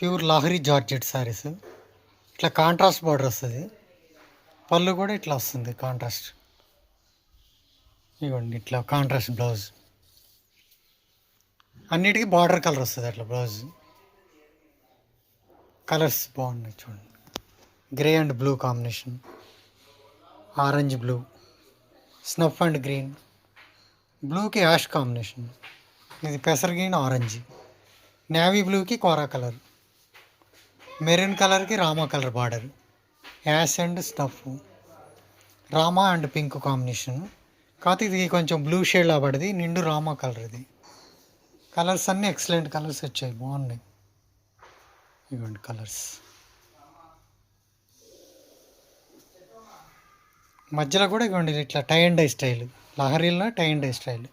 Pure Lahari georgette saris. ఇట్లా contrast border వస్తుంది. పళ్ళు కూడా ఇట్లా వస్తుంది కాంట్రాస్ట్. ఇవ్వండి ఇట్లా కాంట్రాస్ట్ బ్లౌజ్. అన్నిటికీ బార్డర్ కలర్ వస్తుంది అట్లా బ్లౌజ్. కలర్స్ బాగున్నాయి చూడండి. Grey and blue combination, orange blue, snuff and green, బ్లూకి యాష్ కాంబినేషన్, ఇది పెసర్ గ్రీన్ ఆరెంజ్, నేవీ బ్లూకి కోరా కలర్, మెరూన్ కలర్కి రామా colour border, ash and snuff, రామా అండ్ పింక్ కాంబినేషన్. కాకపోతే ఇది కొంచెం బ్లూ షేడ్లా పడింది, నిండు రామా కలర్. ఇది కలర్స్ అన్నీ ఎక్సలెంట్ కలర్స్ వచ్చాయి, బాగున్నాయి. ఇవ్వండి కలర్స్. మధ్యలో కూడా ఇవ్వండి ఇట్లా టై అండ్ డై స్టైల్, లహరీలో టై అండ్ డై స్టైల్.